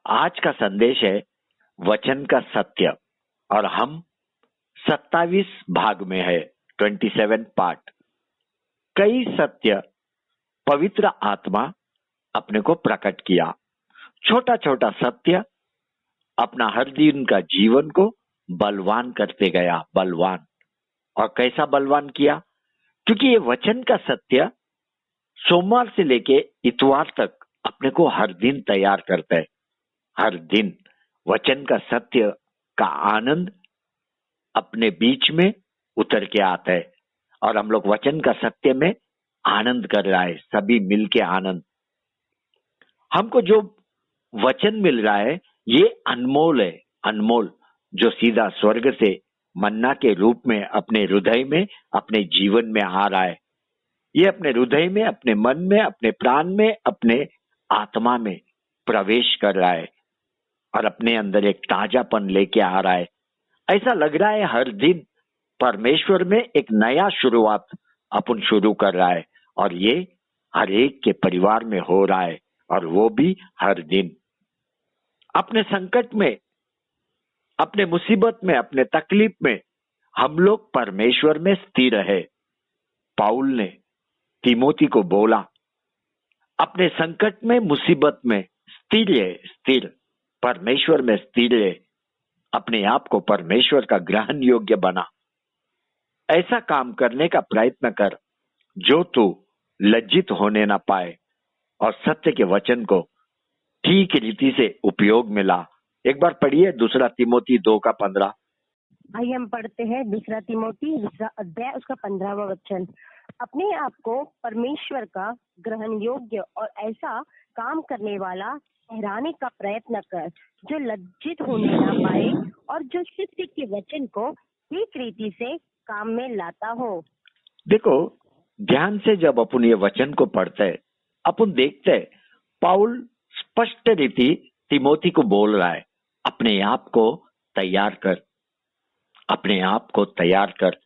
आज का संदेश है वचन का सत्य और हम 27 भाग में है, 27 पार्ट। कई सत्य पवित्र आत्मा अपने को प्रकट किया। छोटा छोटा सत्य अपना हर दिन का जीवन को बलवान करते गया। बलवान, और कैसा बलवान किया? क्योंकि ये वचन का सत्य सोमवार से लेके इतवार तक अपने को हर दिन तैयार करता है। हर दिन वचन का सत्य का आनंद अपने बीच में उतर के आता है और हम लोग वचन का सत्य में आनंद कर रहा है, सभी मिलके आनंद। हमको जो वचन मिल रहा है ये अनमोल है, अनमोल, जो सीधा स्वर्ग से मन्ना के रूप में अपने हृदय में, अपने जीवन में आ रहा है। ये अपने हृदय में, अपने मन में, अपने प्राण में, अपने आत्मा में प्रवेश कर रहा है और अपने अंदर एक ताजापन लेके आ रहा है। ऐसा लग रहा है हर दिन परमेश्वर में एक नया शुरुआत अपन शुरू कर रहा है और ये हर एक के परिवार में हो रहा है, और वो भी हर दिन। अपने संकट में, अपने मुसीबत में, अपने तकलीफ में हम लोग परमेश्वर में स्थिर है। पाउल ने तिमोथी को बोला, अपने संकट में, मुसीबत में स्थिर है, स्थिर, परमेश्वर में स्थिर है। अपने आप को परमेश्वर का ग्रहण योग्य बना। ऐसा काम करने का प्रयत्न कर जो तू लज्जित होने ना पाए और सत्य के वचन को ठीक रीति से उपयोग में ला। एक बार पढ़िए 2 तिमोथी 2:15। आइए हम पढ़ते हैं 2 तिमोथी 2 अध्याय उसका 15वां वचन। अपने आप को परमेश्वर का ग्रहण योग्य और ऐसा काम करने वाला ठहराने का प्रयत्न कर जो लज्जित होने ना पाए और जो सत्य के वचन को ठीक रीति से काम में लाता हो। देखो ध्यान से, जब अपन ये वचन को पढ़ते हैं अपन देखते हैं पाउल स्पष्ट रीति तिमोथी को बोल रहा है, अपने आप को तैयार कर, अपने आप को तैयार कर,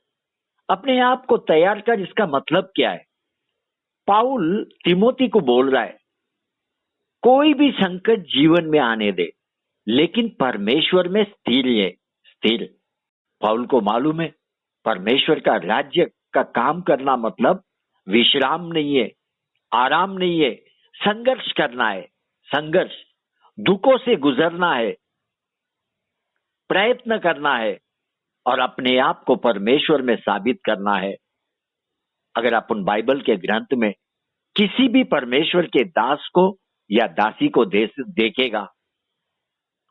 अपने आप को तैयार कर। इसका मतलब क्या है? पाउल तिमोथी को बोल रहा है कोई भी संकट जीवन में आने दे, लेकिन परमेश्वर में स्थिर है, स्थिर। पाउल को मालूम है परमेश्वर का राज्य का काम करना मतलब विश्राम नहीं है, आराम नहीं है, संघर्ष करना है, संघर्ष, दुखों से गुजरना है, प्रयत्न करना है और अपने आप को परमेश्वर में साबित करना है। अगर अपन बाइबल के ग्रंथ में किसी भी परमेश्वर के दास को या दासी को देखेगा,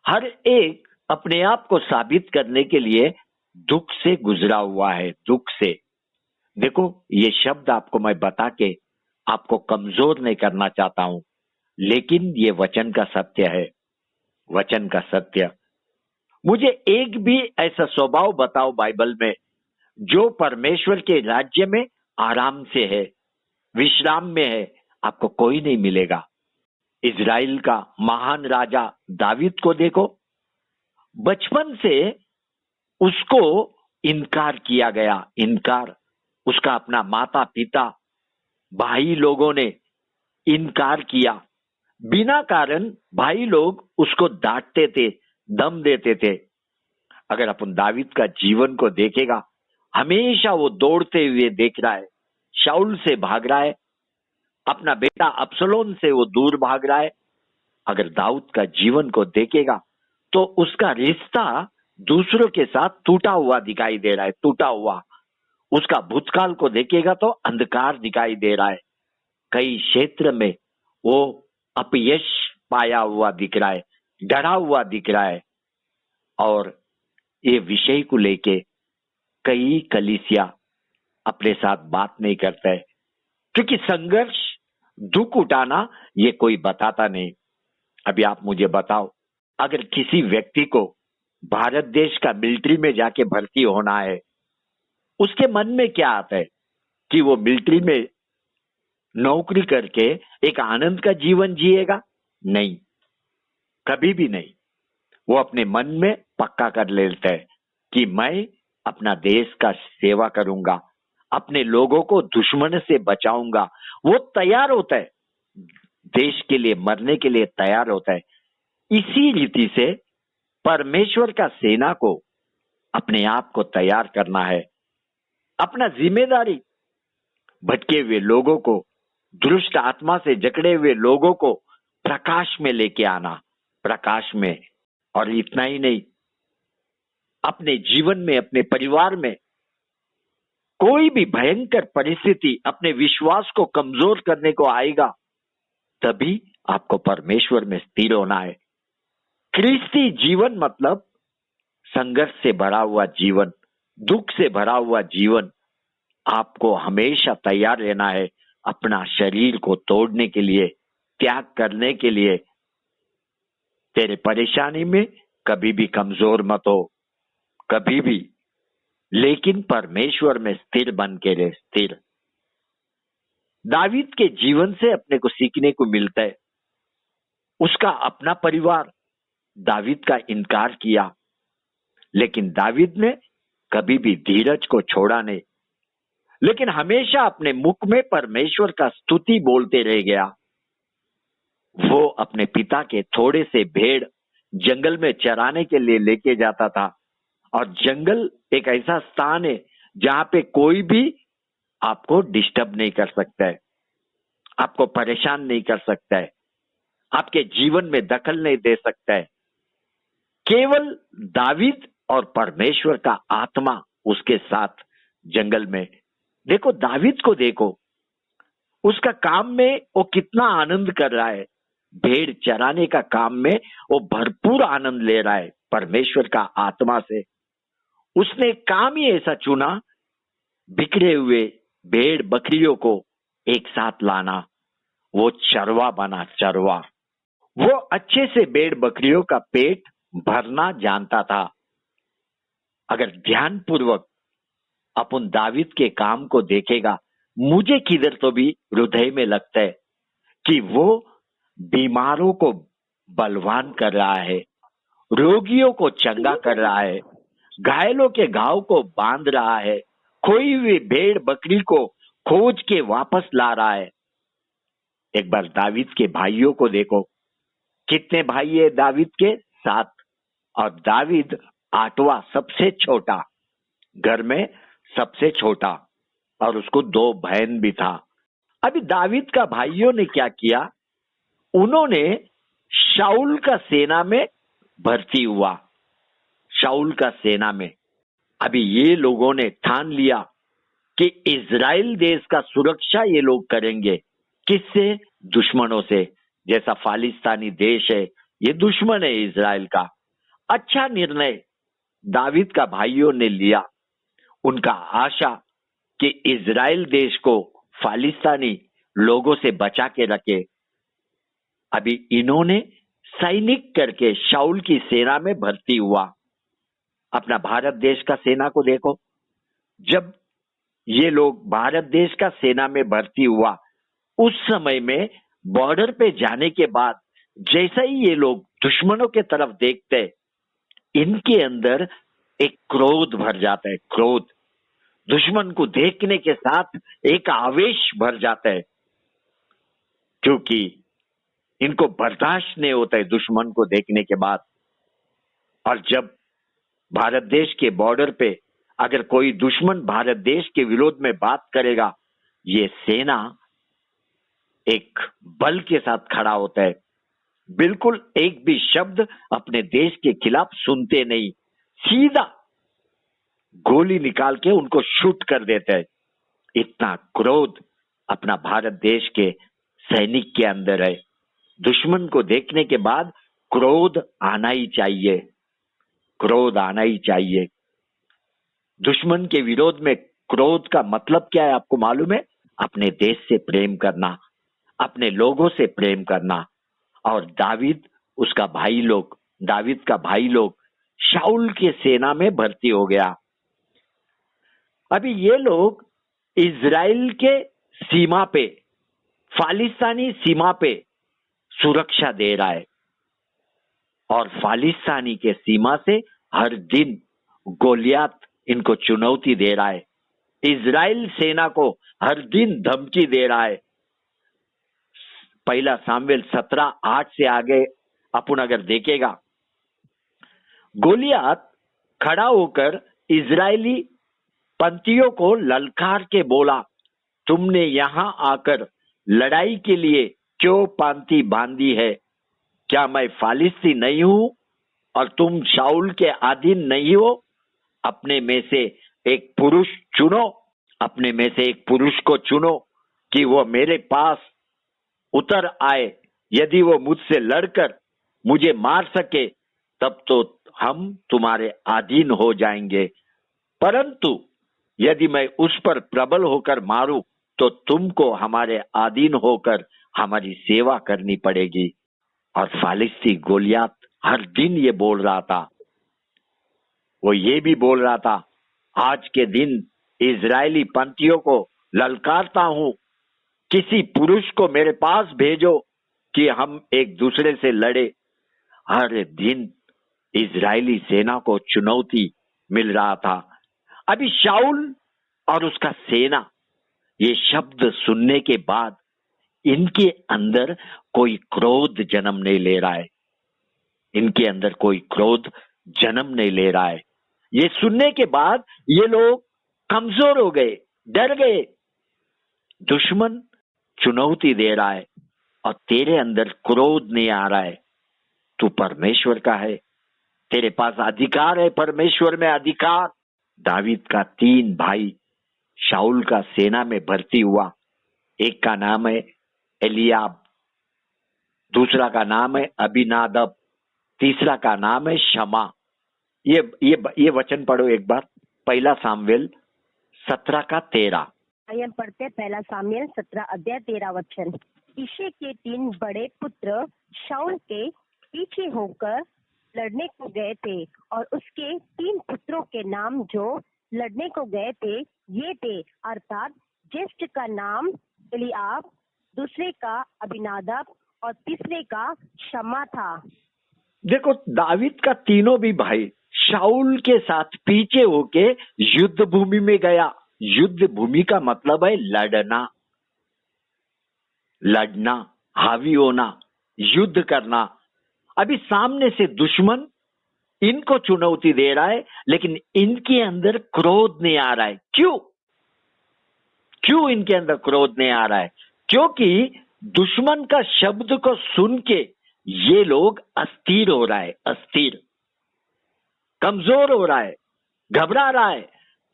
हर एक अपने आप को साबित करने के लिए दुख से गुजरा हुआ है, दुख से। देखो ये शब्द आपको मैं बता के आपको कमजोर नहीं करना चाहता हूं, लेकिन ये वचन का सत्य है, वचन का सत्य। मुझे एक भी ऐसा स्वभाव बताओ बाइबल में जो परमेश्वर के राज्य में आराम से है, विश्राम में है। आपको कोई नहीं मिलेगा। इजराइल का महान राजा दावीद को देखो, बचपन से उसको इनकार किया गया, इनकार। उसका अपना माता पिता भाई लोगों ने इनकार किया। बिना कारण भाई लोग उसको डांटते थे, दम देते थे। अगर अपन दावीद का जीवन को देखेगा, हमेशा वो दौड़ते हुए देख रहा है, शाऊल से भाग रहा है, अपना बेटा अब्सलोम से वो दूर भाग रहा है। अगर दाऊद का जीवन को देखेगा तो उसका रिश्ता दूसरों के साथ टूटा हुआ दिखाई दे रहा है, टूटा हुआ। उसका भूतकाल को देखेगा तो अंधकार दिखाई दे रहा है। कई क्षेत्र में वो अपयश पाया हुआ दिख रहा है, डरा हुआ दिख रहा है। और ये विषय को लेके कई कलीसिया अपने साथ बात नहीं करता है, क्योंकि संघर्ष, दुख उठाना ये कोई बताता नहीं। अभी आप मुझे बताओ, अगर किसी व्यक्ति को भारत देश का मिलिट्री में जाके भर्ती होना है, उसके मन में क्या आता है कि वो मिलिट्री में नौकरी करके एक आनंद का जीवन जिएगा? नहीं, कभी भी नहीं। वो अपने मन में पक्का कर लेता है कि मैं अपना देश का सेवा करूंगा, अपने लोगों को दुश्मन से बचाऊंगा। वो तैयार होता है, देश के लिए मरने के लिए तैयार होता है। इसी रीति से परमेश्वर का सेना को अपने आप को तैयार करना है। अपना जिम्मेदारी भटके हुए लोगों को, दुष्ट आत्मा से जकड़े हुए लोगों को प्रकाश में लेके आना, प्रकाश में। और इतना ही नहीं, अपने जीवन में, अपने परिवार में कोई भी भयंकर परिस्थिति अपने विश्वास को कमजोर करने को आएगा, तभी आपको परमेश्वर में स्थिर होना है। क्रिस्ती जीवन मतलब संघर्ष से भरा हुआ जीवन, दुख से भरा हुआ जीवन। आपको हमेशा तैयार रहना है अपना शरीर को तोड़ने के लिए, त्याग करने के लिए। तेरे परेशानी में कभी भी कमजोर मत हो, कभी भी, लेकिन परमेश्वर में स्थिर बन के रहे, स्थिर। दावीद के जीवन से अपने को सीखने को मिलता है। उसका अपना परिवार दावीद का इनकार किया, लेकिन दावीद ने कभी भी धीरज को छोड़ा नहीं, लेकिन हमेशा अपने मुख में परमेश्वर का स्तुति बोलते रह गया। वो अपने पिता के थोड़े से भेड़ जंगल में चराने के लिए लेके जाता था, और जंगल एक ऐसा स्थान है जहां पे कोई भी आपको डिस्टर्ब नहीं कर सकता है, आपको परेशान नहीं कर सकता है, आपके जीवन में दखल नहीं दे सकता है। केवल दावीद और परमेश्वर का आत्मा उसके साथ जंगल में। देखो दावीद को, देखो उसका काम में वो कितना आनंद कर रहा है। भेड़ चराने का काम में वो भरपूर आनंद ले रहा है परमेश्वर का आत्मा से। उसने काम ही ऐसा चुना, बिखरे हुए भेड़ बकरियों को एक साथ लाना। वो चरवा बना, चरवा। वो अच्छे से भेड़ बकरियों का पेट भरना जानता था। अगर ध्यानपूर्वक अपन दावीद के काम को देखेगा, मुझे किधर तो भी हृदय में लगता है कि वो बीमारों को बलवान कर रहा है, रोगियों को चंगा कर रहा है, घायलों के घाव को बांध रहा है, खोई हुई भेड़ बकरी को खोज के वापस ला रहा है। एक बार दावीद के भाइयों को देखो, कितने भाई है दावीद के? 7, और दावीद 8वां, सबसे छोटा, घर में सबसे छोटा, और उसको 2 बहन भी था। अभी दावीद का भाइयों ने क्या किया? उन्होंने शाऊल का सेना में भर्ती हुआ, शाऊल का सेना में। अभी ये लोगों ने ठान लिया कि इजराइल देश का सुरक्षा ये लोग करेंगे। किससे? दुश्मनों से। जैसा फालिस्तानी देश है, ये दुश्मन है इजराइल का। अच्छा निर्णय दावीद का भाइयों ने लिया। उनका आशा कि इजराइल देश को फालिस्तानी लोगों से बचा के रखे। अभी इन्होंने सैनिक करके शाऊल की सेना में भर्ती हुआ। अपना भारत देश का सेना को देखो, जब ये लोग भारत देश का सेना में भर्ती हुआ, उस समय में बॉर्डर पे जाने के बाद जैसा ही ये लोग दुश्मनों के तरफ देखते, इनके अंदर एक क्रोध भर जाता है। क्रोध, दुश्मन को देखने के साथ एक आवेश भर जाता है, क्योंकि इनको बर्दाश्त नहीं होता है दुश्मन को देखने के बाद। और जब भारत देश के बॉर्डर पे अगर कोई दुश्मन भारत देश के विरोध में बात करेगा, ये सेना एक बल के साथ खड़ा होता है। बिल्कुल एक भी शब्द अपने देश के खिलाफ सुनते नहीं, सीधा गोली निकाल के उनको शूट कर देता है। इतना क्रोध अपना भारत देश के सैनिक के अंदर है। दुश्मन को देखने के बाद क्रोध आना ही चाहिए, क्रोध आना ही चाहिए। दुश्मन के विरोध में क्रोध का मतलब क्या है आपको मालूम है? अपने देश से प्रेम करना, अपने लोगों से प्रेम करना। और दावीद का भाई लोग शाऊल के सेना में भर्ती हो गया। अभी ये लोग इजराइल के सीमा पे, फालिस्तानी सीमा पे सुरक्षा दे रहा है, और फालिस्तानी के सीमा से हर दिन गोलियात इनको चुनौती दे रहा है। इजराइल सेना को हर दिन धमकी दे रहा है। 1 सामुएल 17:8 से आगे अपन अगर देखेगा, गोलियात खड़ा होकर इजरायली पंथियों को ललकार के बोला, तुमने यहां आकर लड़ाई के लिए क्यों पांति बांधी है? क्या मैं फालिस्ती नहीं हूं और तुम शाऊल के अधीन नहीं हो? अपने में से एक पुरुष चुनो, अपने में से एक पुरुष को चुनो कि वो मेरे पास उतर आए। यदि वो मुझसे लड़कर मुझे मार सके तब तो हम तुम्हारे अधीन हो जाएंगे, परंतु यदि मैं उस पर प्रबल होकर मारूं तो तुमको हमारे अधीन होकर हमारी सेवा करनी पड़ेगी। और फालिस्ती गोलियात हर दिन ये बोल रहा था, वो ये भी बोल रहा था, आज के दिन इजरायली पंथियों को ललकारता हूं, किसी पुरुष को मेरे पास भेजो कि हम एक दूसरे से लड़े। हर दिन इजरायली सेना को चुनौती मिल रहा था। अभी शाऊल और उसका सेना ये शब्द सुनने के बाद इनके अंदर कोई क्रोध जन्म नहीं ले रहा है, इनके अंदर कोई क्रोध जन्म नहीं ले रहा है। ये सुनने के बाद ये लोग कमजोर हो गए, डर गए। दुश्मन चुनौती दे रहा है और तेरे अंदर क्रोध नहीं आ रहा है, तू परमेश्वर का है, तेरे पास अधिकार है, परमेश्वर में अधिकार। दावीद का 3 भाई शाऊल का सेना में भर्ती हुआ। एक का नाम है एलियाब, दूसरा का नाम है अबीनादब, तीसरा का नाम है शमा। ये वचन पढ़ो एक बार, 1 सामुएल 17 का 13। आइए हम पढ़ते हैं 1 सामुएल 17 अध्याय 13 वचन। ईशे के 3 बड़े पुत्र शाऊल के पीछे होकर लड़ने को गए थे और उसके 3 पुत्रों के नाम जो लड़ने को गए थे ये थे, अर्थात ज्येष्ठ का नाम एलियाब, दूसरे का अबीनादब और तीसरे का शमा था। देखो, दावीद का तीनों भी भाई शाऊल के साथ पीछे होके युद्ध भूमि में गया। युद्ध भूमि का मतलब है लड़ना, लड़ना, हावी होना, युद्ध करना। अभी सामने से दुश्मन इनको चुनौती दे रहा है, लेकिन इनके अंदर क्रोध नहीं आ रहा है। क्यों इनके अंदर क्रोध नहीं आ रहा है? क्योंकि दुश्मन का शब्द को सुन के ये लोग अस्थिर हो रहा है, अस्थिर, कमजोर हो रहा है, घबरा रहा है।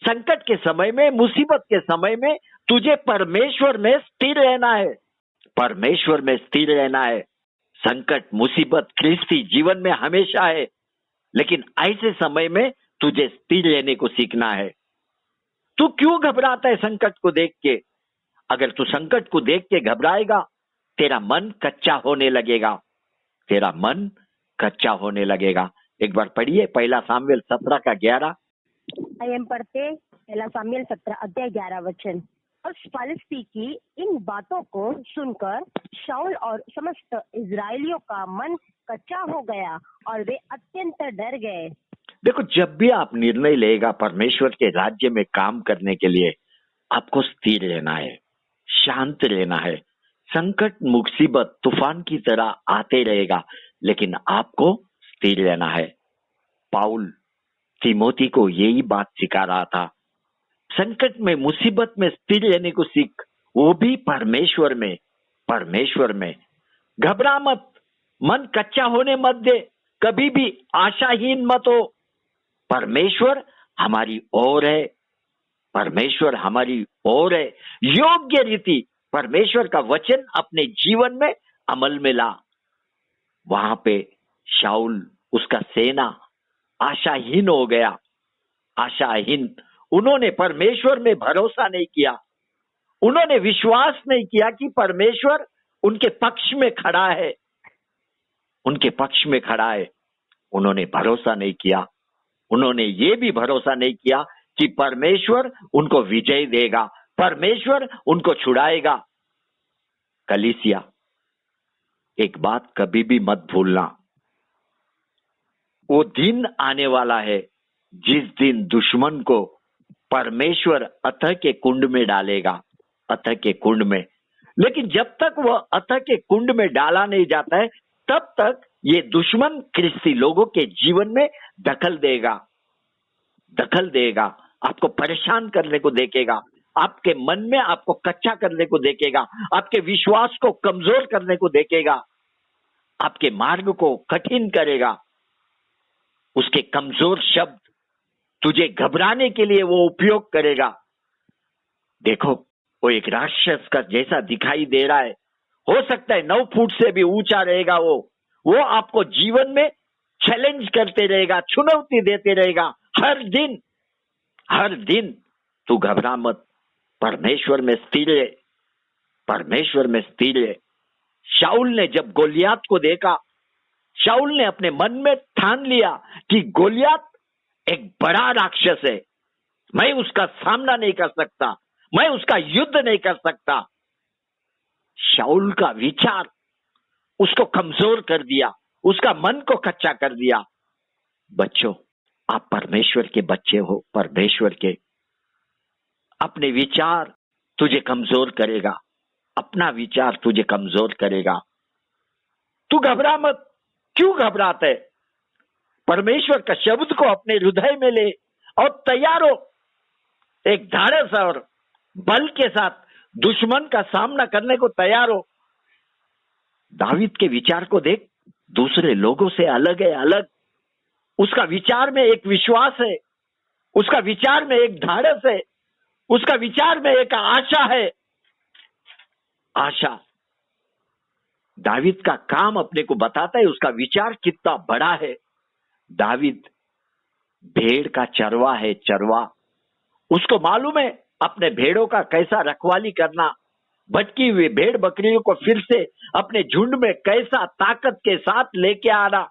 संकट के समय में, मुसीबत के समय में तुझे परमेश्वर में स्थिर रहना है, परमेश्वर में स्थिर रहना है। संकट, मुसीबत ख्रिस्ती जीवन में हमेशा है, लेकिन ऐसे समय में तुझे स्थिर रहने को सीखना है। तू क्यों घबराता है संकट को देख के? अगर तू संकट को देख के घबराएगा, तेरा मन कच्चा होने लगेगा, तेरा मन कच्चा होने लगेगा। एक बार पढ़िए 1 सामुएल 17 का 11। आइए हम पढ़ते 1 सामुएल 17 अध्याय 11 वचन। और फालिस्ती की इन बातों को सुनकर शाऊल और समस्त इजरायलियों का मन कच्चा हो गया और वे अत्यंत डर गए। देखो, जब भी आप निर्णय लेगा परमेश्वर के राज्य में काम करने के लिए, आपको स्थिर रहना है, शांत रहना है। संकट, मुसीबत तूफान की तरह आते रहेगा, लेकिन आपको स्थिर रहना है। पाउल तिमोथी को यही बात सिखा रहा था। संकट में, मुसीबत में स्थिर रहने को सीख, वो भी परमेश्वर में, परमेश्वर में। घबरा मत, मन कच्चा होने मत दे, कभी भी आशाहीन मत हो। परमेश्वर हमारी ओर है, परमेश्वर हमारी ओर है। योग्य रीति परमेश्वर का वचन अपने जीवन में अमल में ला। वहां पे शाऊल, उसका सेना आशाहीन हो गया, आशाहीन। उन्होंने परमेश्वर में भरोसा नहीं किया, उन्होंने विश्वास नहीं किया कि परमेश्वर उनके पक्ष में खड़ा है, उनके पक्ष में खड़ा है। उन्होंने भरोसा नहीं किया, उन्होंने ये भी भरोसा नहीं किया कि परमेश्वर उनको विजय देगा, परमेश्वर उनको छुड़ाएगा। कलीसिया, एक बात कभी भी मत भूलना, वो दिन आने वाला है जिस दिन दुश्मन को परमेश्वर अतः के कुंड में डालेगा, अतः के कुंड में। लेकिन जब तक वह अतः के कुंड में डाला नहीं जाता है, तब तक ये दुश्मन ख्रिस्ती लोगों के जीवन में दखल देगा, आपको परेशान करने को देखेगा, आपके मन में आपको कच्चा करने को देखेगा, आपके विश्वास को कमजोर करने को देखेगा, आपके मार्ग को कठिन करेगा। उसके कमजोर शब्द तुझे घबराने के लिए वो उपयोग करेगा। देखो, वो एक राक्षस का जैसा दिखाई दे रहा है, हो सकता है 9 फुट से भी ऊंचा रहेगा। वो आपको जीवन में चैलेंज करते रहेगा, चुनौती देते रहेगा हर दिन। तू घबरा मत, परमेश्वर में स्थिर है। शाऊल ने जब गोलियात को देखा, शाऊल ने अपने मन में ठान लिया कि गोलियात एक बड़ा राक्षस है, मैं उसका सामना नहीं कर सकता, मैं उसका युद्ध नहीं कर सकता। शाऊल का विचार उसको कमजोर कर दिया, उसका मन को कच्चा कर दिया। बच्चों, आप परमेश्वर के बच्चे हो, परमेश्वर के। अपने विचार तुझे कमजोर करेगा, अपना विचार तुझे कमजोर करेगा। तू घबरा मत। क्यों घबराते? परमेश्वर का शब्द को अपने हृदय में ले और तैयार हो, एक धाड़स और बल के साथ दुश्मन का सामना करने को तैयार हो। दावीद के विचार को देख, दूसरे लोगों से अलग है, अलग। उसका विचार में एक विश्वास है, उसका विचार में एक धाड़स है, उसका विचार में एक आशा है। आशा दावीद का काम अपने को बताता है, उसका विचार कितना बड़ा है। दावीद भेड़ का चरवा है, चरवा। उसको मालूम है अपने भेड़ों का कैसा रखवाली करना, भटकी हुई भेड़ बकरियों को फिर से अपने झुंड में कैसा ताकत के साथ लेके आना।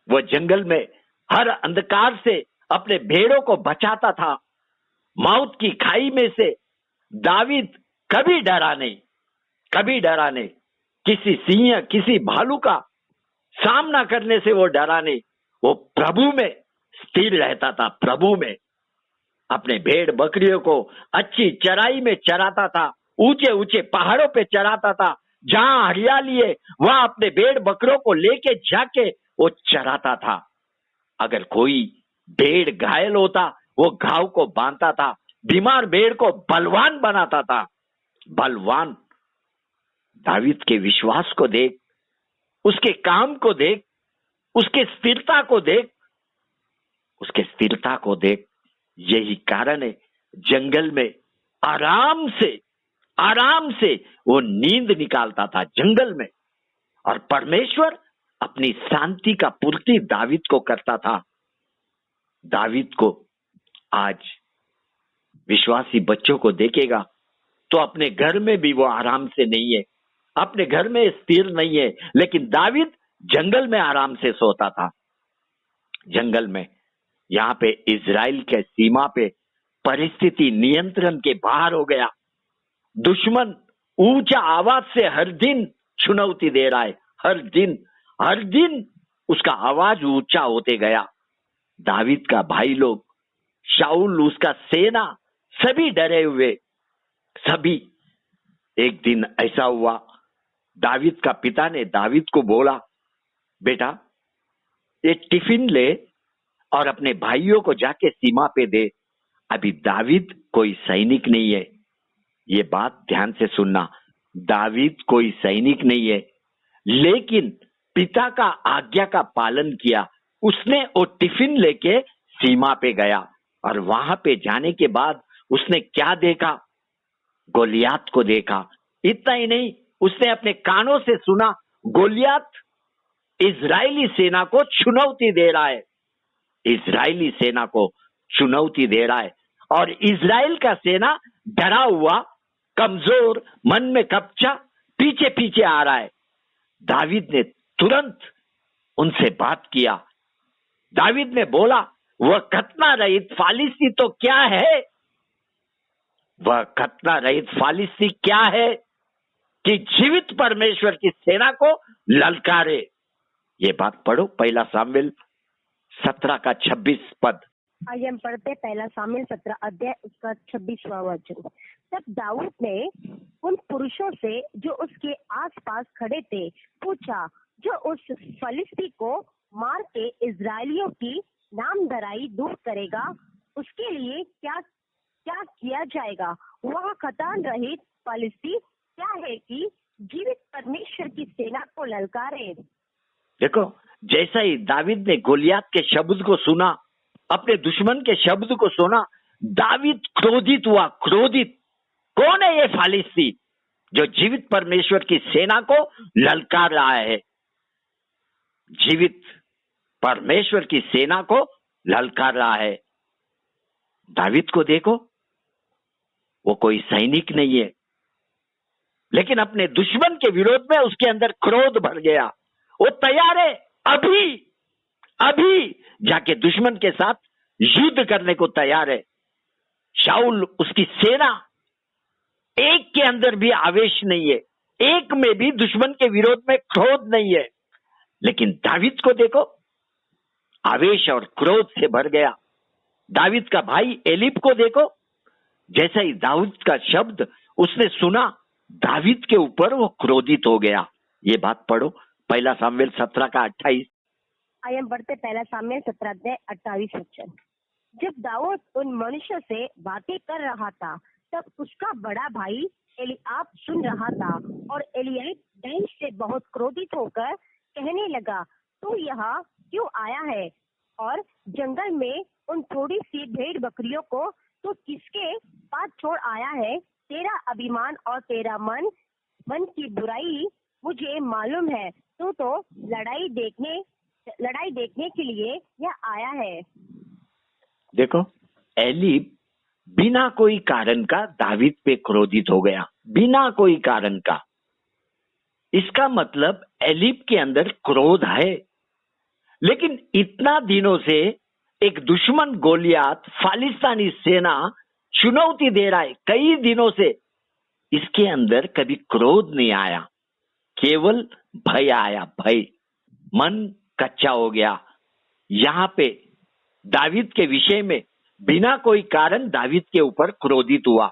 वो जंगल में हर अंधकार से अपने भेड़ों को बचाता था। मौत की खाई में से दावीद कभी डरा नहीं। किसी सिंह, किसी भालू का सामना करने से वो डरा नहीं। वो प्रभु में स्थिर रहता था, प्रभु में। अपने भेड़ बकरियों को अच्छी चराई में चराता था, ऊंचे ऊंचे पहाड़ों पे चराता था। जहां हरियाली है वहां अपने भेड़ बकरों को लेके जाके वो चराता था। अगर कोई भेड़ घायल होता, वो घाव को बांधता था। बीमार भेड़ को बलवान बनाता था, बलवान। दावीद के विश्वास को देख, उसके काम को देख, उसके स्थिरता को देख। यही कारण है जंगल में आराम से वो नींद निकालता था जंगल में। और परमेश्वर अपनी शांति का पूर्ति दावीद को करता था। दावीद को आज विश्वासी बच्चों को देखेगा तो अपने घर में भी वो आराम से नहीं है, अपने घर में स्थिर नहीं है। लेकिन दावीद जंगल में आराम से सोता था। जंगल में, यहाँ पे इजराइल के सीमा पे परिस्थिति नियंत्रण के बाहर हो गया। दुश्मन ऊंचा आवाज से हर दिन चुनौती दे रहा है, हर दिन उसका आवाज ऊंचा होते गया। दावीद का भाई लोग, शाऊल, उसका सेना, सभी डरे हुए, सभी। एक दिन ऐसा हुआ, दावीद का पिता ने दावीद को बोला, बेटा ये टिफिन ले और अपने भाइयों को जाके सीमा पे दे। अभी दावीद कोई सैनिक नहीं है, ये बात ध्यान से सुनना। दावीद कोई सैनिक नहीं है, लेकिन पिता का आज्ञा का पालन किया। उसने वो टिफिन लेके सीमा पे गया और वहां पे जाने के बाद उसने क्या देखा? गोलियात को देखा। इतना ही नहीं, उसने अपने कानों से सुना गोलियात इजरायली सेना को चुनौती दे रहा है, इजरायली सेना को चुनौती दे रहा है। और इजराइल का सेना डरा हुआ, कमजोर, मन में कच्चा, पीछे पीछे आ रहा है। दावीद ने तुरंत उनसे बात किया। दावीद ने बोला, वह खतना रहित फालिस्ती तो क्या है? वह खतना रहित फालिस्ती क्या है कि जीवित परमेश्वर की सेना को ललकारे? ये बात पढ़ो, 1 सामुएल 17 का 26 पद। आइए हम पढ़ते 1 सामुएल 17 अध्याय उसका 26वां वचन। तब दाऊद ने उन पुरुषों से जो उसके आसपास खड़े थे पूछा, जो उस फलिस्ती को मार के इजरायलियों की नामधराई दूर करेगा, उसके लिए क्या क्या किया जाएगा? वह खतान रहित फलिस्ती क्या है कि जीवित परमेश्वर की सेना को ललकारे। देखो, जैसा ही दावीद ने गोलियत के शब्द को सुना, अपने दुश्मन के शब्द को सुना, दावीद क्रोधित हुआ। क्रोधित कौन है ये फालिस्ती जो जीवित परमेश्वर की सेना को ललकार रहा है? जीवित परमेश्वर की सेना को ललकार रहा है। दावीद को देखो, वो कोई सैनिक नहीं है, लेकिन अपने दुश्मन के विरोध में उसके अंदर क्रोध भर गया। वो तैयार है अभी अभी जाके दुश्मन के साथ युद्ध करने को तैयार है। शाऊल, उसकी सेना, एक के अंदर भी आवेश नहीं है, एक में भी दुश्मन के विरोध में क्रोध नहीं है। लेकिन दावीद को देखो, आवेश और क्रोध से भर गया। दावीद का भाई एलीब को देखो, जैसा ही दाऊद का शब्द उसने सुना, दावीद के ऊपर वो क्रोधित हो गया। ये बात पढ़ो, 1 सामुएल 17 का 28। आइए बढ़ते 1 सामुएल 17 अध्याय 28 वचन। जब दाऊद उन मनुष्यों से बातें कर रहा था, तब उसका बड़ा भाई एलीआब सुन रहा था, और एलीआब डैन से बहुत क्रोधित होकर कहने लगा, तू यहाँ क्यों आया है? और जंगल में उन थोड़ी सी भेड़ बकरियों को तू किसके पास छोड़ आया है? तेरा अभिमान और तेरा मन की बुराई मुझे मालूम है। तू तो लड़ाई देखने के लिए यह आया है। देखो, एलीब बिना कोई कारण का दावीद पे क्रोधित हो गया, बिना कोई कारण का। इसका मतलब एलीब के अंदर क्रोध है। लेकिन इतना दिनों से एक दुश्मन गोलियत, फालिस्तानी सेना चुनौती दे रहा है, कई दिनों से। इसके अंदर कभी क्रोध नहीं आया, केवल भय आया, भय। मन कच्चा हो गया। यहां पे दावीद के विषय में बिना कोई कारण दावीद के ऊपर क्रोधित हुआ।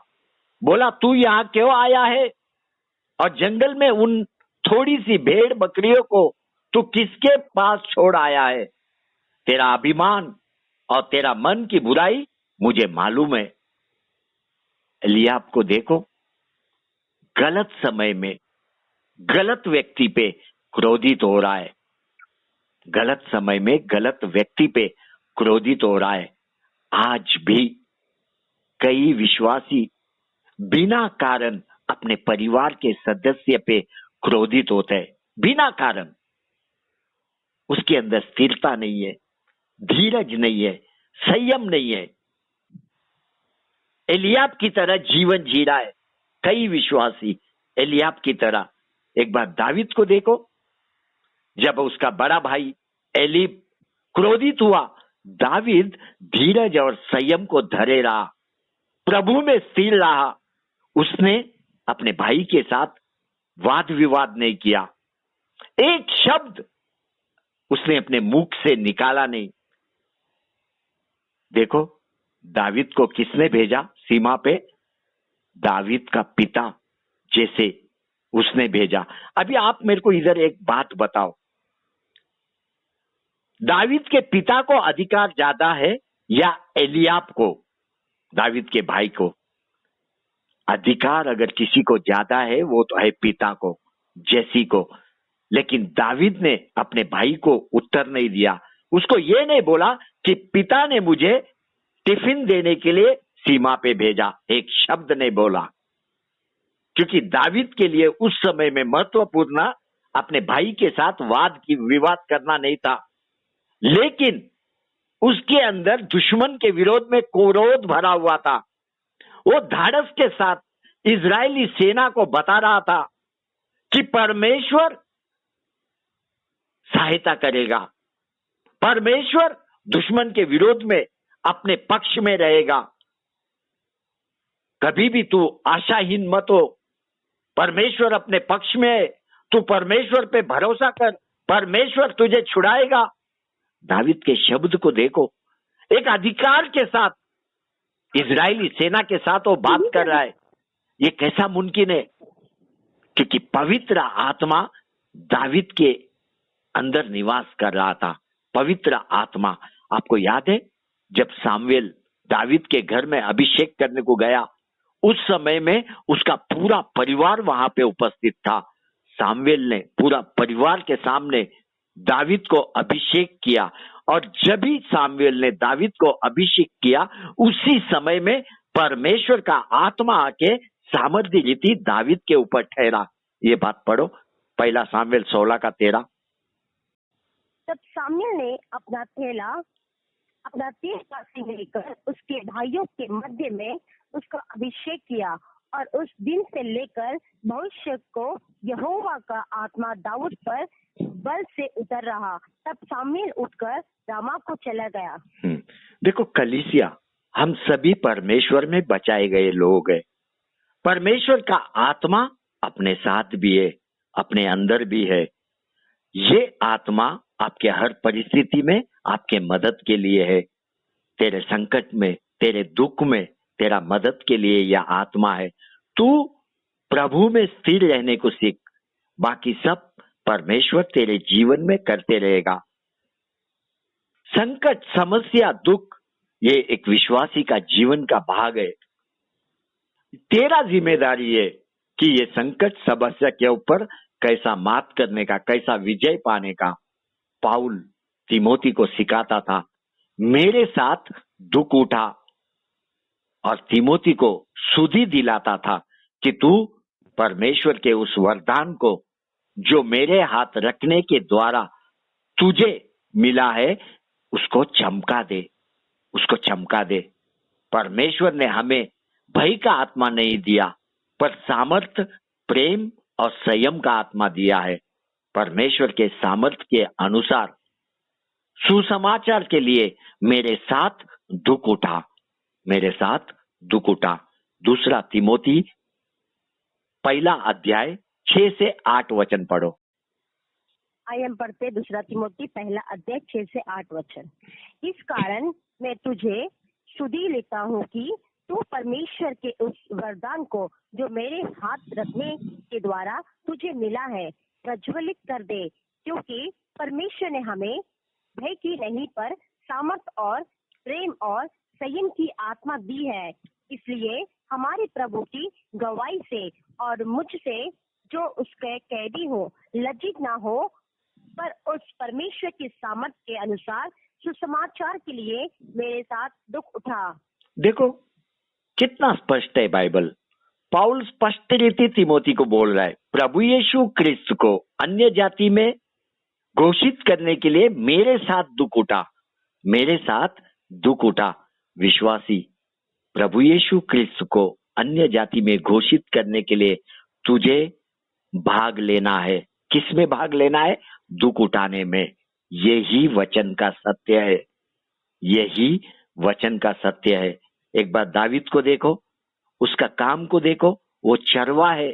बोला, तू यहां क्यों आया है? और जंगल में उन थोड़ी सी भेड़ बकरियों को तू किसके पास छोड़ आया है? तेरा अभिमान और तेरा मन की बुराई मुझे मालूम है। एलीआब को देखो, गलत समय में गलत व्यक्ति पे क्रोधित हो रहा है। गलत समय में गलत व्यक्ति पे क्रोधित हो रहा है। आज भी कई विश्वासी बिना कारण अपने परिवार के सदस्य पे क्रोधित होते हैं, बिना कारण। उसके अंदर स्थिरता नहीं है, धीरज नहीं है, संयम नहीं है। एलीआब की तरह जीवन जी रहा है कई विश्वासी, एलीआब की तरह। एक बार दावीद को देखो, जब उसका बड़ा भाई एलीब क्रोधित हुआ, दावीद धीरज और संयम को धरे रहा, प्रभु में स्थिर रहा। उसने अपने भाई के साथ वाद विवाद नहीं किया, एक शब्द उसने अपने मुख से निकाला नहीं। देखो, दावीद को किसने भेजा सीमा पे? दावीद का पिता जैसे उसने भेजा। अभी आप मेरे को इधर एक बात बताओ, दावीद के पिता को अधिकार ज्यादा है या एलीआब को, दावीद के भाई को? अधिकार अगर किसी को ज्यादा है वो तो है पिता को, जैसी को। लेकिन दावीद ने अपने भाई को उत्तर नहीं दिया। उसको ये नहीं बोला कि पिता ने मुझे टिफिन देने के लिए सीमा पे भेजा, एक शब्द नहीं बोला। क्योंकि दावीद के लिए उस समय में महत्वपूर्ण अपने भाई के साथ वाद की विवाद करना नहीं था, लेकिन उसके अंदर दुश्मन के विरोध में क्रोध भरा हुआ था। वो धाड़स के साथ इजरायली सेना को बता रहा था कि परमेश्वर सहायता करेगा, परमेश्वर दुश्मन के विरोध में अपने पक्ष में रहेगा। कभी भी तू आशाहीन मत हो, परमेश्वर अपने पक्ष में है, तू परमेश्वर पे भरोसा कर, परमेश्वर तुझे छुड़ाएगा। दावीद के शब्द को देखो, एक अधिकार के साथ इजरायली सेना के साथ वो बात कर रहा है। ये कैसा मुमकिन है? क्योंकि पवित्र आत्मा दावीद के अंदर निवास कर रहा था, पवित्र आत्मा। आपको याद है जब सामुएल दावीद के घर में अभिषेक करने को गया, उस समय में उसका पूरा परिवार वहां पे उपस्थित था। सामुएल ने पूरा परिवार के सामने दावीद को अभिषेक किया, और जब भी सामुएल ने दावीद को अभिषेक किया, उसी समय में परमेश्वर का आत्मा आके सामर्थ्य रीति दावीद के ऊपर ठहरा। ये बात पढ़ो, 1 सामुएल 16:13। तब सामुएल ने अपना तेज कासी लेकर उसके भाइयों के मध्य में उसका अभिषेक किया, और उस दिन से लेकर भविष्य को यहोवा का आत्मा दाऊद पर बल से उतर रहा। तब सामुएल उठकर रामा को चला गया। देखो कलीसिया, हम सभी परमेश्वर में बचाए गए लोग हैं। परमेश्वर का आत्मा अपने साथ भी है, अपने अंदर भी है। ये आत्मा आपके हर परिस्थिति में आपके मदद के लिए है। तेरे संकट में, तेरे दुख में तेरा मदद के लिए यह आत्मा है। तू प्रभु में स्थिर रहने को सीख, बाकी सब परमेश्वर तेरे जीवन में करते रहेगा। संकट, समस्या, दुख ये एक विश्वासी का जीवन का भाग है। तेरा जिम्मेदारी है कि ये संकट समस्या के ऊपर कैसा मात करने का, कैसा विजय पाने का। पाउल तिमोथी को सिखाता था, मेरे साथ दुख उठा, और तिमोथी को सुधि दिलाता था कि तू परमेश्वर के उस वरदान को जो मेरे हाथ रखने के द्वारा तुझे मिला है, उसको चमका दे, उसको चमका दे। परमेश्वर ने हमें भय का आत्मा नहीं दिया, पर सामर्थ, प्रेम और संयम का आत्मा दिया है। परमेश्वर के सामर्थ के अनुसार सुसमाचार के लिए मेरे साथ दुख उठा, मेरे साथ दुख उठा। 2 तिमोथी 1 अध्याय 6 से 8 वचन पढ़ो। आइए हम पढ़ते 2 तिमोथी 1 अध्याय 6 से 8 वचन। इस कारण मैं तुझे सुधि लेता हूँ कि तू परमेश्वर के उस वरदान को जो मेरे हाथ रखने के द्वारा तुझे मिला है प्रज्वलित कर दे, क्योंकि परमेश्वर ने हमें भय की नहीं पर सामर्थ और प्रेम और संयम की आत्मा दी है। इसलिए हमारे प्रभु की गवाही से और मुझसे जो उसके कैदी हो लज्जित ना हो, पर उस परमेश्वर की सामर्थ के अनुसार सुसमाचार के लिए मेरे साथ दुख उठा। देखो कितना स्पष्ट है बाइबल। पाउल स्पष्ट रीति तिमोथी को बोल रहा है, प्रभु यीशु क्रिस्त को अन्य जाति में घोषित करने के लिए मेरे साथ दुख उठा, मेरे साथ दुख उठा। विश्वासी, प्रभु यीशु क्रिस्त को अन्य जाति में घोषित करने के लिए तुझे भाग लेना है। किस में भाग लेना है? दुख उठाने में। यही वचन का सत्य है, यही वचन का सत्य है। एक बार दावीद को देखो, उसका काम को देखो, वो चरवा है।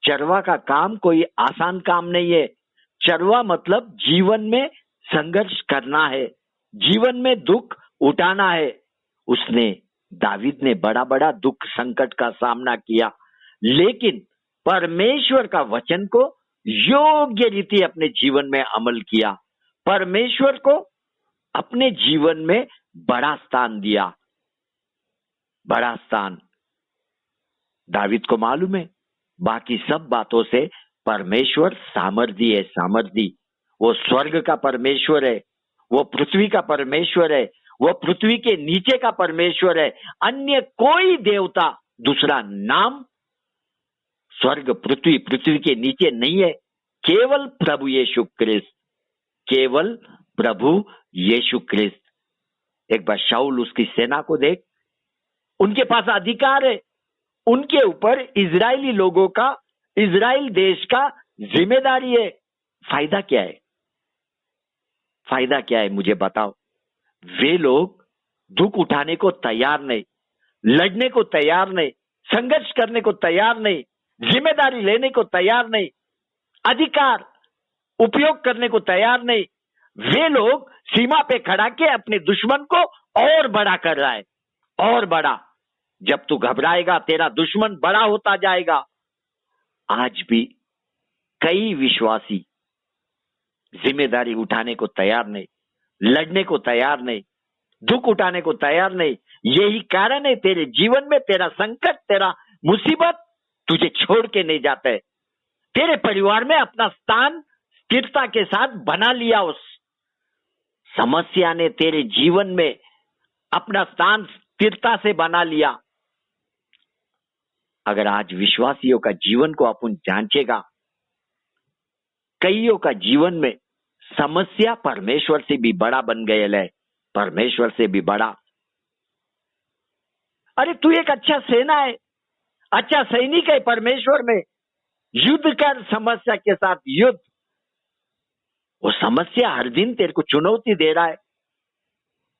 चरवा का काम कोई आसान काम नहीं है। चरवा मतलब जीवन में संघर्ष करना है, जीवन में दुख उठाना है। उसने, दावीद ने बड़ा बड़ा दुख संकट का सामना किया, लेकिन परमेश्वर का वचन को योग्य रीति अपने जीवन में अमल किया। परमेश्वर को अपने जीवन में बड़ा स्थान दिया, बड़ा स्थान। दावीद को मालूम है बाकी सब बातों से परमेश्वर सामर्थी है, सामर्थी। वो स्वर्ग का परमेश्वर है, वो पृथ्वी का परमेश्वर है, वो पृथ्वी के नीचे का परमेश्वर है। अन्य कोई देवता, दूसरा नाम स्वर्ग पृथ्वी, पृथ्वी के नीचे नहीं है। केवल प्रभु यीशु क्रिस्त, केवल प्रभु यीशु क्रिस्त। एक बार शाऊल उसकी सेना को देख, उनके पास अधिकार है, उनके ऊपर इजरायली लोगों का, इजराइल देश का जिम्मेदारी है। फायदा क्या है? फायदा क्या है मुझे बताओ। वे लोग दुख उठाने को तैयार नहीं, लड़ने को तैयार नहीं, संघर्ष करने को तैयार नहीं, जिम्मेदारी लेने को तैयार नहीं, अधिकार उपयोग करने को तैयार नहीं। वे लोग सीमा पे खड़ा के अपने दुश्मन को और बड़ा कर रहा है, और बड़ा। जब तू घबराएगा तेरा दुश्मन बड़ा होता जाएगा। आज भी कई विश्वासी जिम्मेदारी उठाने को तैयार नहीं, लड़ने को तैयार नहीं, दुख उठाने को तैयार नहीं। यही कारण है तेरे जीवन में तेरा संकट, तेरा मुसीबत तुझे छोड़ के नहीं जाता है। तेरे परिवार में अपना स्थान स्थिरता के साथ बना लिया। उस समस्या ने तेरे जीवन में अपना स्थान स्थिरता से बना लिया। अगर आज विश्वासियों का जीवन को अपन जांचेगा, कईयों का जीवन में समस्या परमेश्वर से भी बड़ा बन गए है, परमेश्वर से भी बड़ा। अरे तू एक अच्छा सेना है, अच्छा सैनिक है परमेश्वर में, युद्ध कर समस्या के साथ युद्ध। वो समस्या हर दिन तेरे को चुनौती दे रहा है,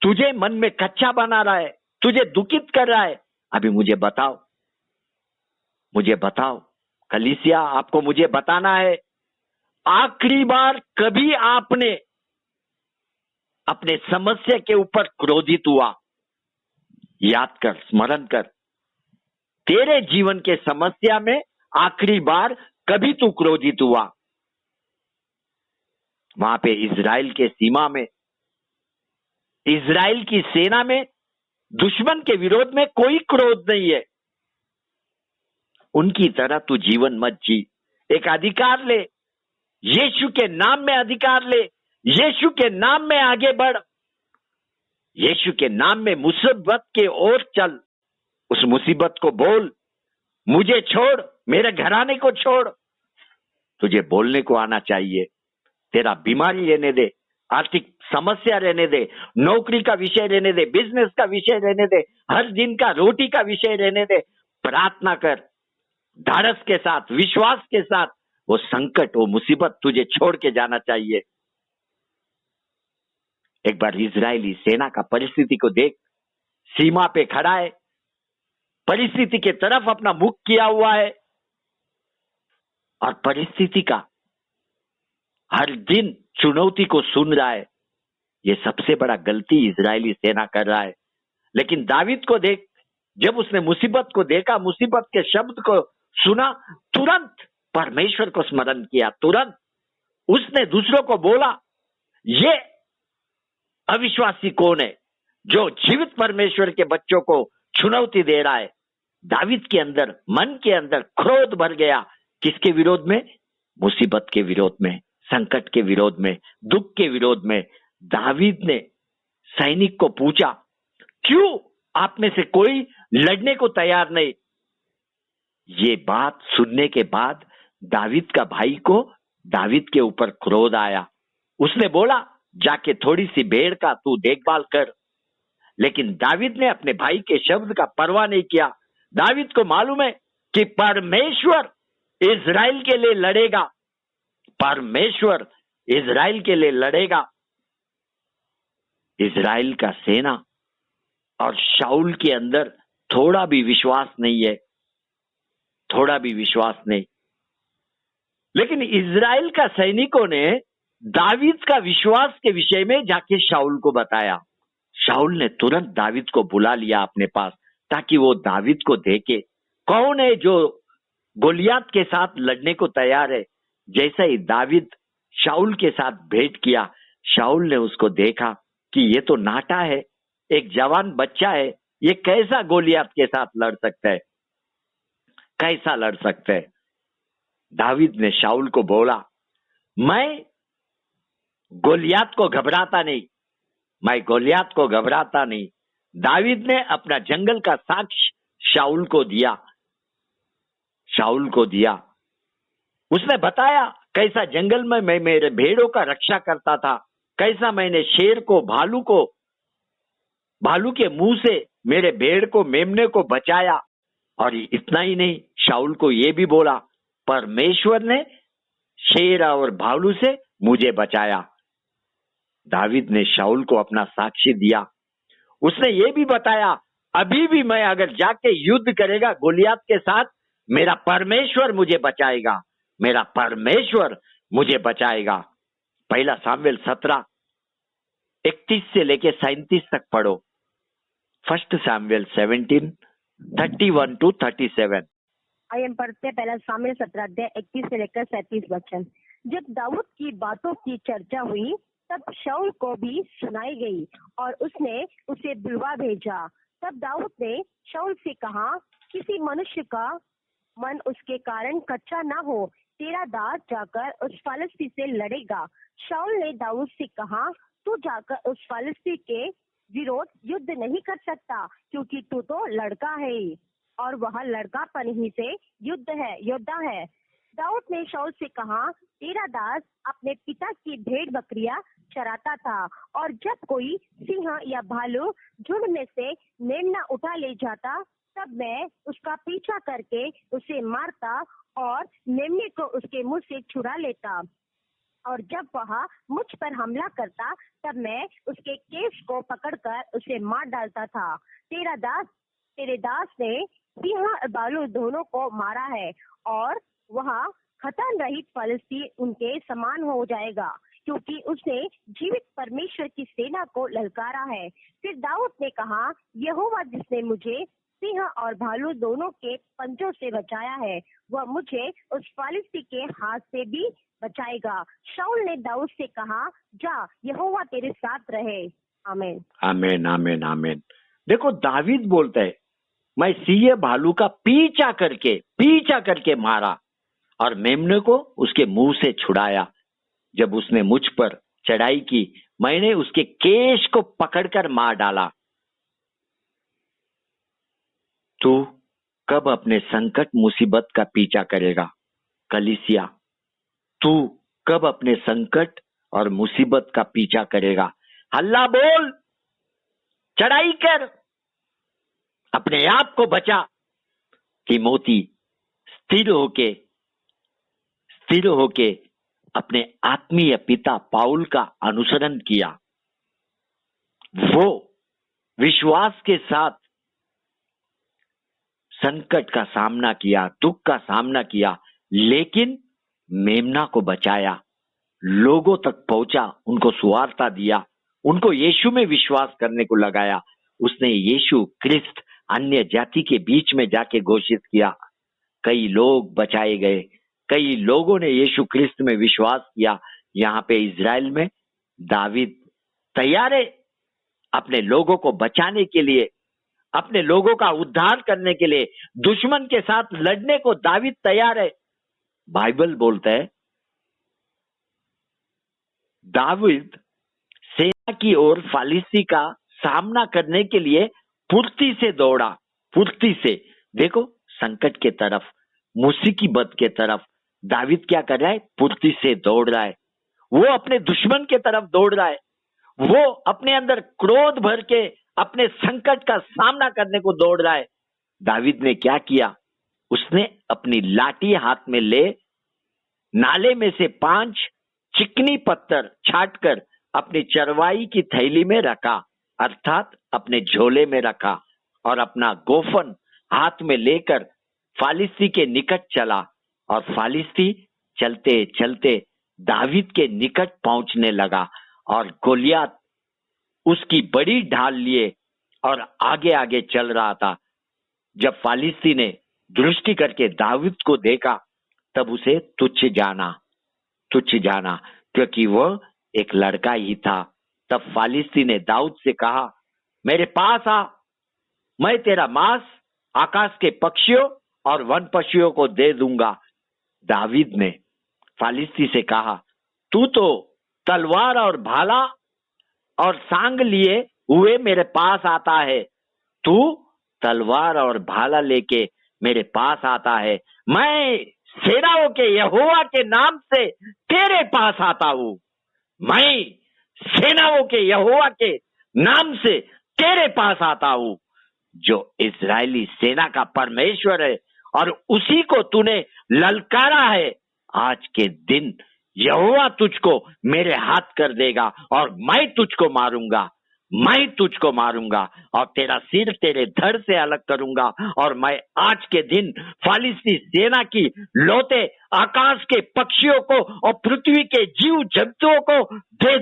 तुझे मन में कच्चा बना रहा है, तुझे दुखित कर रहा है। अभी मुझे बताओ कलीसिया, आपको मुझे बताना है, आखिरी बार कभी आपने अपने समस्या के ऊपर क्रोधित हुआ? याद कर, स्मरण कर, तेरे जीवन के समस्या में आखिरी बार कभी तू क्रोधित हुआ? वहां पे इजराइल के सीमा में, इजराइल की सेना में दुश्मन के विरोध में कोई क्रोध नहीं है। उनकी तरह तू जीवन मत जी। एक अधिकार ले, यीशु के नाम में अधिकार ले, यीशु के नाम में आगे बढ़, यीशु के नाम में मुसीबत के ओर चल। उस मुसीबत को बोल, मुझे छोड़, मेरे घराने को छोड़। तुझे बोलने को आना चाहिए। तेरा बीमारी रहने दे, आर्थिक समस्या रहने दे, नौकरी का विषय रहने दे, बिजनेस का विषय रहने दे, हर दिन का रोटी का विषय रहने दे। प्रार्थना कर, धाड़स के साथ, विश्वास के साथ। वो संकट, वो मुसीबत तुझे छोड़ के जाना चाहिए। एक बार इजरायली सेना का परिस्थिति को देख, सीमा पे खड़ा है, परिस्थिति के तरफ अपना मुख किया हुआ है और परिस्थिति का हर दिन चुनौती को सुन रहा है। ये सबसे बड़ा गलती इजरायली सेना कर रहा है। लेकिन दावीद को देख, जब उसने मुसीबत को देखा, मुसीबत के शब्द को सुना, तुरंत परमेश्वर को स्मरण किया। तुरंत उसने दूसरों को बोला, ये अविश्वासी कौन है जो जीवित परमेश्वर के बच्चों को चुनौती दे रहा है? दावीद के अंदर, मन के अंदर क्रोध भर गया। किसके विरोध में? मुसीबत के विरोध में, संकट के विरोध में, दुख के विरोध में। दावीद ने सैनिक को पूछा, क्यों आप में से कोई लड़ने को तैयार नहीं? ये बात सुनने के बाद दावीद का भाई को दावीद के ऊपर क्रोध आया। उसने बोला, जाके थोड़ी सी भेड़ का तू देखभाल कर। लेकिन दावीद ने अपने भाई के शब्द का परवाह नहीं किया। दावीद को मालूम है कि परमेश्वर इजराइल के लिए लड़ेगा, परमेश्वर इजराइल के लिए लड़ेगा। इजराइल का सेना और शाऊल के अंदर थोड़ा भी विश्वास नहीं है, थोड़ा भी विश्वास नहीं। लेकिन इजराइल का सैनिकों ने दावीद का विश्वास के विषय में जाके शाऊल को बताया। शाऊल ने तुरंत दावीद को बुला लिया अपने पास, ताकि वो दावीद को देखे कौन है जो गोलियात के साथ लड़ने को तैयार है। जैसा ही दावीद शाऊल के साथ भेंट किया, शाऊल ने उसको देखा कि ये तो नाटा है, एक जवान बच्चा है, ये कैसा गोलियात के साथ लड़ सकता है, कैसा लड़ सकता है? दावीद ने शाऊल को बोला, मैं गोलियात को घबराता नहीं, मैं गोलियात को घबराता नहीं। दावीद ने अपना जंगल का साक्ष्य शाऊल को दिया। शाऊल को दिया, उसने बताया कैसा जंगल में मैं मेरे भेड़ों का रक्षा करता था, कैसा मैंने शेर को, भालू के मुंह से मेरे भेड़ को, मेमने को बचाया। और इतना ही नहीं, शाऊल को यह भी बोला, परमेश्वर ने शेर और भालू से मुझे बचाया। दावीद ने शाऊल को अपना साक्षी दिया। उसने ये भी बताया, अभी भी मैं अगर जाके युद्ध करेगा गोलियात के साथ, मेरा परमेश्वर मुझे बचाएगा, मेरा परमेश्वर मुझे बचाएगा। पहला सामुएल 17:31 से लेके 37 तक पढ़ो। First Samuel 17:31 to 37। आइए हम पढ़ते हैं पहला सामुएल 17 अध्याय 31 से लेकर 37 वचन। जब दाऊद की बातों की चर्चा हुई तब शाऊल को भी सुनाई गई और उसने उसे बुलवा भेजा। तब दाऊद ने शाऊल से कहा, किसी मनुष्य का मन उसके कारण कच्चा ना हो, तेरा दास जाकर उस फालिस्ती से लड़ेगा। शाऊल ने दाऊद से कहा, तू जाकर उस फालिस्ती के विरोध युद्ध नहीं कर सकता, क्योंकि तू तो लड़का है और वह लड़कापन ही से योद्धा है। दाऊद ने शाऊल से कहा, तेरा दास अपने पिता की भेड़ बकरियां चराता था, और जब कोई सिंह या भालू झुंड में से मेमना उठा ले जाता तब मैं उसका पीछा करके उसे मारता और मेमने को उसके मुंह से छुड़ा लेता, और जब वह मुझ पर हमला करता तब मैं उसके केश को पकड़कर उसे मार डालता था। तेरे दास ने सिंह और भालू दोनों को मारा है, और वह खतन रहित फलिस्ती उनके समान हो जाएगा, क्योंकि उसने जीवित परमेश्वर की सेना को ललकारा है। फिर दाऊद ने कहा, यहोवा जिसने मुझे सिंह और भालू दोनों के पंजों से बचाया है, वह मुझे उस फालिस्ती के हाथ से भी बचाएगा। शाऊल ने दाऊद से कहा, जा, यहोवा तेरे साथ रहे। आमीन, आमीन, आमीन, आमीन। देखो, दावीद बोलता है, मैं सिंह भालू का पीछा करके मारा और मेमने को उसके मुंह से छुड़ाया। जब उसने मुझ पर चढ़ाई की, मैंने उसके केश को पकड़कर मार डाला। तू कब अपने संकट मुसीबत का पीछा करेगा कलीसिया? तू कब अपने संकट और मुसीबत का पीछा करेगा? हल्ला बोल, चढ़ाई कर, अपने आप को बचा। तिमोथी स्थिर होके अपने आत्मीय पिता पाउल का अनुसरण किया। वो विश्वास के साथ संकट का सामना किया, दुख का सामना किया, लेकिन मेमना को बचाया, लोगों तक पहुंचा, उनको सुवार्ता दिया, उनको यीशु में विश्वास करने को लगाया। उसने यीशु क्रिस्त अन्य जाति के बीच में जाके घोषित किया। कई लोग बचाए गए, कई लोगों ने यीशु क्रिस्त में विश्वास किया। यहाँ पे इजराइल में दावीद तैयार है अपने लोगों को बचाने के लिए, अपने लोगों का उद्धार करने के लिए, दुश्मन के साथ लड़ने को दावीद तैयार है। बाइबल बोलता है दावीद सेना की ओर फालिस्ती का सामना करने के लिए फुर्ती से दौड़ा, फुर्ती से। देखो, संकट के तरफ, मुसीबत के तरफ दावीद क्या कर रहा है? फुर्ती से दौड़ रहा है। वो अपने दुश्मन के तरफ दौड़ रहा है। वो अपने अंदर क्रोध भर के अपने संकट का सामना करने को दौड़ रहा है। दावीद ने क्या किया? उसने अपनी लाठी हाथ में ले नाले में से 5 चिकनी पत्थर छाटकर अपनी चरवाई की थैली में रखा, अर्थात अपने झोले में रखा, और अपना गोफन हाथ में लेकर फालिस्ती के निकट चला। और फालिस्ती चलते चलते दावीद के निकट पहुंचने लगा, और गोलियत उसकी बड़ी ढाल लिए और आगे आगे चल रहा था। जब फालिस्ती ने दृष्टि करके दावीद को देखा तब उसे तुच्छ जाना, क्योंकि वह एक लड़का ही था। तब फालिस्ती ने दाऊद से कहा, मेरे पास आ, मैं तेरा मांस आकाश के पक्षियों और वन पशुओं को दे दूंगा। दावीद ने फालिस्ती से कहा, तू तो तलवार और भाला और सांग लिए हुए मेरे पास आता है, तू तलवार और भाला लेके मेरे पास आता है। मैं सेनाओं के यहोवा के नाम से तेरे पास आता हूं, मैं सेनाओं के यहोवा के नाम से तेरे पास आता हूं, जो इजरायली सेना का परमेश्वर है, और उसी को तूने ललकारा है। आज के दिन यहोवा तुझको मेरे हाथ कर देगा, और मैं तुझको मारूंगा और तेरा सिर तेरे धड़ से अलग करूंगा। और मैं आज के दिन फालिस्ती सेना की लौटे आकाश के पक्षियों को और पृथ्वी के जीव जंतुओं को दे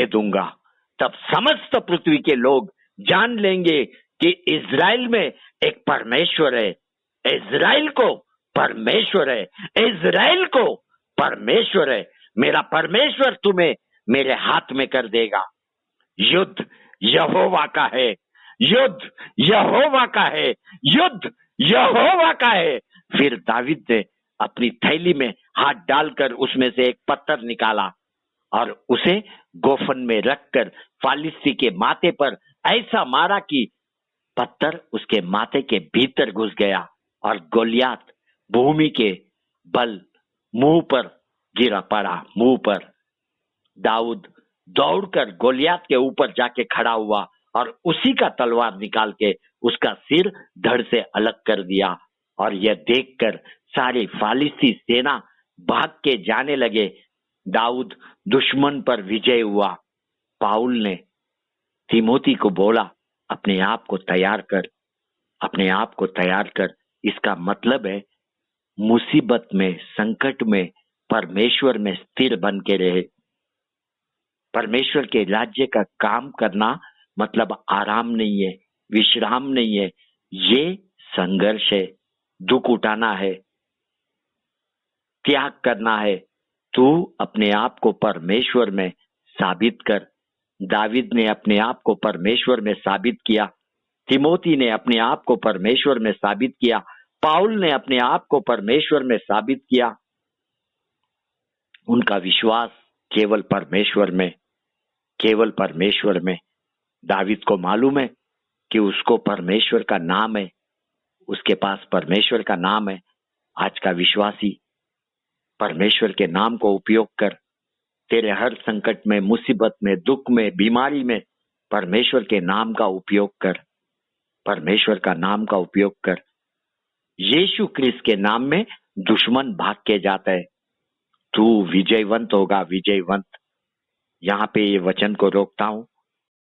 दूंगा। तब समस्त पृथ्वी के लोग जान लेंगे कि इजराइल में एक परमेश्वर है। इजराइल को परमेश्वर है, इज़राइल को परमेश्वर है। मेरा परमेश्वर तुम्हें मेरे हाथ में कर देगा। युद्ध यहोवा का है, युद्ध यहोवा का है, युद्ध यहोवा का है। फिर दावीद ने अपनी थैली में हाथ डालकर उसमें से एक पत्थर निकाला और उसे गोफन में रखकर फालिस्ती के माथे पर ऐसा मारा कि पत्थर उसके माथे के भीतर घुस गया और गोलियात भूमि के बल मुंह पर गिरा पड़ा, मुंह पर। दाऊद दौड़कर गोलियात के ऊपर जाके खड़ा हुआ और उसी का तलवार निकाल के उसका सिर धड़ से अलग कर दिया। और यह देखकर सारी फालिस्ती सेना भाग के जाने लगे। दाऊद दुश्मन पर विजय हुआ। पाउल ने तीमोथी को बोला, अपने आप को तैयार कर, अपने आप को तैयार कर। इसका मतलब है मुसीबत में, संकट में परमेश्वर में स्थिर बन के रहे। परमेश्वर के राज्य का काम करना मतलब आराम नहीं है, विश्राम नहीं है, ये संघर्ष है, दुख उठाना है, त्याग करना है। तू अपने आप को परमेश्वर में साबित कर। दावीद ने अपने आप को परमेश्वर में साबित किया, तीमोथी ने अपने आप को परमेश्वर में साबित किया, पाउल ने अपने आप को परमेश्वर में साबित किया। उनका विश्वास केवल परमेश्वर में, केवल परमेश्वर में। दावीद को मालूम है कि उसको परमेश्वर का नाम है, उसके पास परमेश्वर का नाम है। आज का विश्वासी परमेश्वर के नाम को उपयोग कर। तेरे हर संकट में, मुसीबत में, दुख में, बीमारी में परमेश्वर के नाम का उपयोग कर, परमेश्वर का नाम का उपयोग कर। यीशु क्रिस्त के नाम में दुश्मन भाग के जाता है। तू विजयवंत होगा, विजयवंत। यहाँ पे ये वचन को रोकता हूँ।